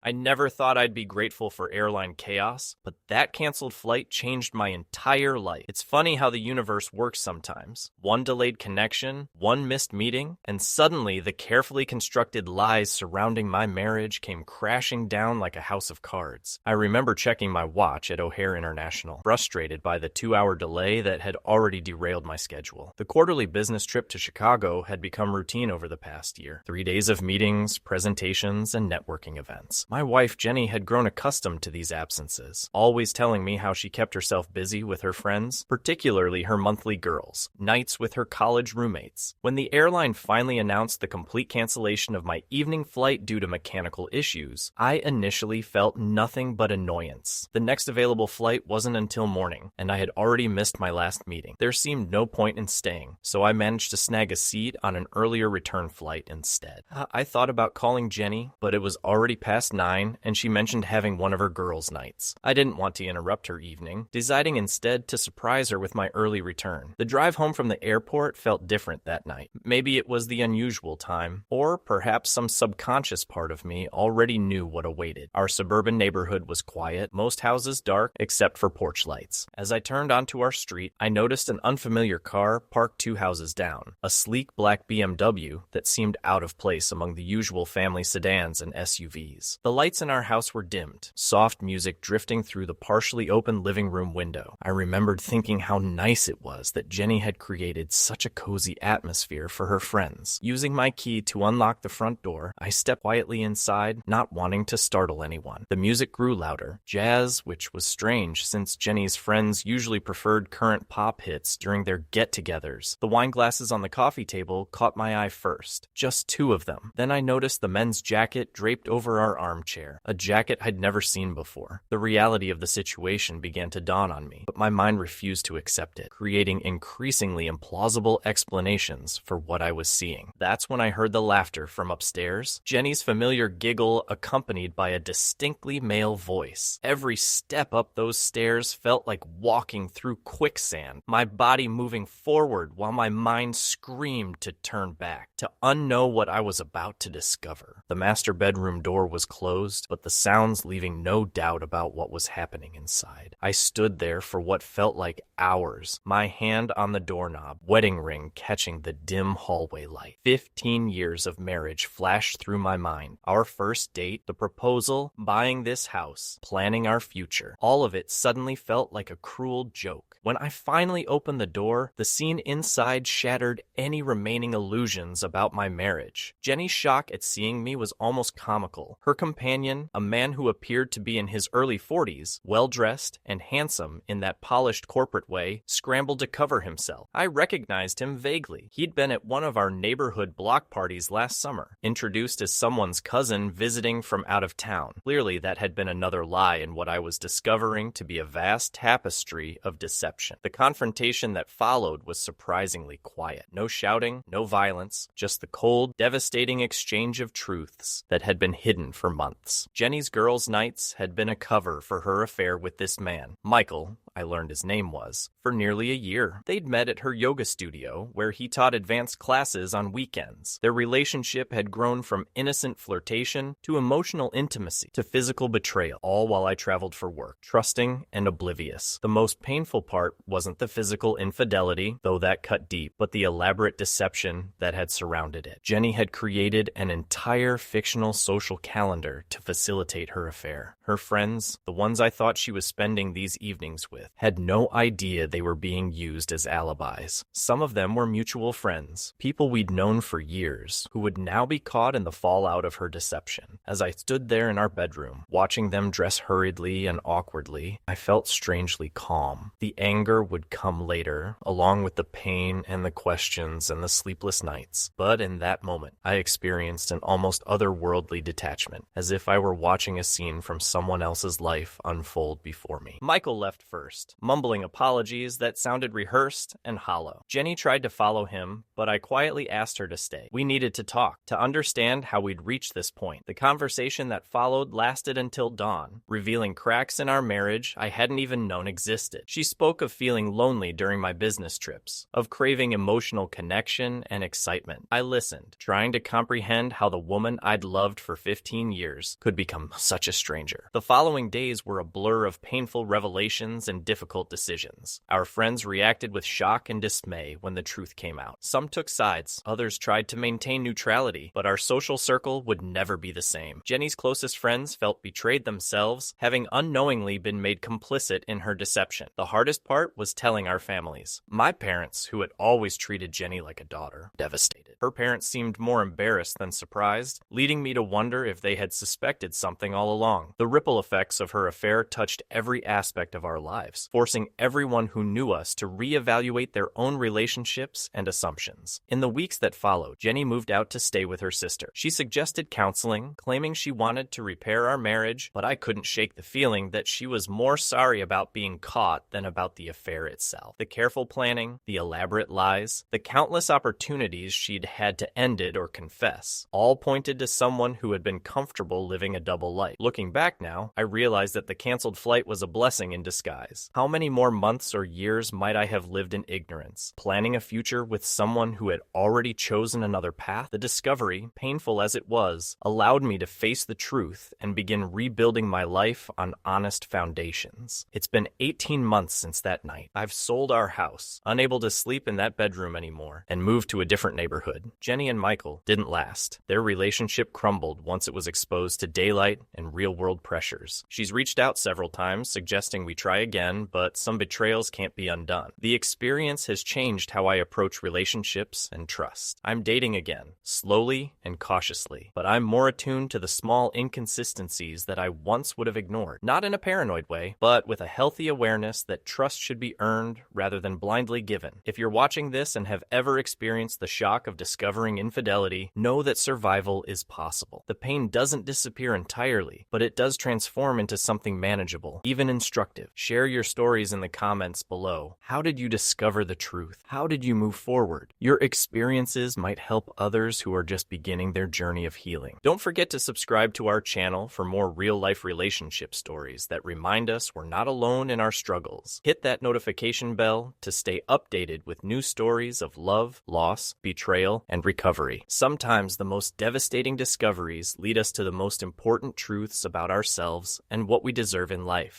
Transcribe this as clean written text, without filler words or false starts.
I never thought I'd be grateful for airline chaos, but that canceled flight changed my entire life. It's funny how the universe works sometimes. One delayed connection, one missed meeting, and suddenly the carefully constructed lies surrounding my marriage came crashing down like a house of cards. I remember checking my watch at O'Hare International, frustrated by the 2-hour delay that had already derailed my schedule. The quarterly business trip to Chicago had become routine over the past year. 3 days of meetings, presentations, and networking events. My wife, Jenny, had grown accustomed to these absences, always telling me how she kept herself busy with her friends, particularly her monthly girls, nights with her college roommates. When the airline finally announced the complete cancellation of my evening flight due to mechanical issues, I initially felt nothing but annoyance. The next available flight wasn't until morning, and I had already missed my last meeting. There seemed no point in staying, so I managed to snag a seat on an earlier return flight instead. I thought about calling Jenny, but it was already past 9, and she mentioned having one of her girls' nights. I didn't want to interrupt her evening, deciding instead to surprise her with my early return. The drive home from the airport felt different that night. Maybe it was the unusual time, or perhaps some subconscious part of me already knew what awaited. Our suburban neighborhood was quiet, most houses dark except for porch lights. As I turned onto our street, I noticed an unfamiliar car parked 2 houses down, a sleek black BMW that seemed out of place among the usual family sedans and SUVs. The lights in our house were dimmed, soft music drifting through the partially open living room window. I remembered thinking how nice it was that Jenny had created such a cozy atmosphere for her friends. Using my key to unlock the front door, I stepped quietly inside, not wanting to startle anyone. The music grew louder, jazz, which was strange since Jenny's friends usually preferred current pop hits during their get-togethers. The wine glasses on the coffee table caught my eye first, just 2 of them. Then I noticed the men's jacket draped over our armchair, a jacket I'd never seen before. The reality of the situation began to dawn on me, but my mind refused to accept it, creating increasingly implausible explanations for what I was seeing. That's when I heard the laughter from upstairs, Jenny's familiar giggle accompanied by a distinctly male voice. Every step up those stairs felt like walking through quicksand, my body moving forward while my mind screamed to turn back, to unknow what I was about to discover. The master bedroom door was closed, but the sounds leaving no doubt about what was happening inside. I stood there for what felt like hours, my hand on the doorknob, wedding ring catching the dim hallway light. 15 years of marriage flashed through my mind. Our first date, the proposal, buying this house, planning our future. All of it suddenly felt like a cruel joke. When I finally opened the door, the scene inside shattered any remaining illusions about my marriage. Jenny's shock at seeing me was almost comical. Her companion, a man who appeared to be in his early 40s, well-dressed and handsome in that polished corporate way, scrambled to cover himself. I recognized him vaguely. He'd been at one of our neighborhood block parties last summer, introduced as someone's cousin visiting from out of town. Clearly, that had been another lie in what I was discovering to be a vast tapestry of deception. The confrontation that followed was surprisingly quiet. No shouting, no violence, just the cold, devastating exchange of truths that had been hidden for months. Jenny's girls' nights had been a cover for her affair with this man, Michael, I learned his name was, for nearly a year. They'd met at her yoga studio, where he taught advanced classes on weekends. Their relationship had grown from innocent flirtation to emotional intimacy to physical betrayal, all while I traveled for work, trusting and oblivious. The most painful part wasn't the physical infidelity, though that cut deep, but the elaborate deception that had surrounded it. Jenny had created an entire fictional social calendar to facilitate her affair. Her friends, the ones I thought she was spending these evenings with, had no idea they were being used as alibis. Some of them were mutual friends, people we'd known for years, who would now be caught in the fallout of her deception. As I stood there in our bedroom, watching them dress hurriedly and awkwardly, I felt strangely calm. The anger would come later, along with the pain and the questions and the sleepless nights. But in that moment, I experienced an almost otherworldly detachment, as if I were watching a scene from someone else's life unfold before me. Michael left first. worst, mumbling apologies that sounded rehearsed and hollow. Jenny tried to follow him, but I quietly asked her to stay. We needed to talk, to understand how we'd reached this point. The conversation that followed lasted until dawn, revealing cracks in our marriage I hadn't even known existed. She spoke of feeling lonely during my business trips, of craving emotional connection and excitement. I listened, trying to comprehend how the woman I'd loved for 15 years could become such a stranger. The following days were a blur of painful revelations and difficult decisions. Our friends reacted with shock and dismay when the truth came out. Some took sides, others tried to maintain neutrality, but our social circle would never be the same. Jenny's closest friends felt betrayed themselves, having unknowingly been made complicit in her deception. The hardest part was telling our families. My parents, who had always treated Jenny like a daughter, devastated. Her parents seemed more embarrassed than surprised, leading me to wonder if they had suspected something all along. The ripple effects of her affair touched every aspect of our lives, forcing everyone who knew us to reevaluate their own relationships and assumptions. In the weeks that followed, Jenny moved out to stay with her sister. She suggested counseling, claiming she wanted to repair our marriage, but I couldn't shake the feeling that she was more sorry about being caught than about the affair itself. The careful planning, the elaborate lies, the countless opportunities she'd had to end it or confess, all pointed to someone who had been comfortable living a double life. Looking back now, I realized that the canceled flight was a blessing in disguise. How many more months or years might I have lived in ignorance, planning a future with someone who had already chosen another path? The discovery, painful as it was, allowed me to face the truth and begin rebuilding my life on honest foundations. It's been 18 months since that night. I've sold our house, unable to sleep in that bedroom anymore, and moved to a different neighborhood. Jenny and Michael didn't last. Their relationship crumbled once it was exposed to daylight and real-world pressures. She's reached out several times, suggesting we try again, but some betrayals can't be undone. The experience has changed how I approach relationships and trust. I'm dating again, slowly and cautiously, but I'm more attuned to the small inconsistencies that I once would have ignored. Not in a paranoid way, but with a healthy awareness that trust should be earned rather than blindly given. If you're watching this and have ever experienced the shock of discovering infidelity, know that survival is possible. The pain doesn't disappear entirely, but it does transform into something manageable, even instructive. Share your stories in the comments below. How did you discover the truth? How did you move forward? Your experiences might help others who are just beginning their journey of healing. Don't forget to subscribe to our channel for more real-life relationship stories that remind us we're not alone in our struggles. Hit that notification bell to stay updated with new stories of love, loss, betrayal, and recovery. Sometimes the most devastating discoveries lead us to the most important truths about ourselves and what we deserve in life.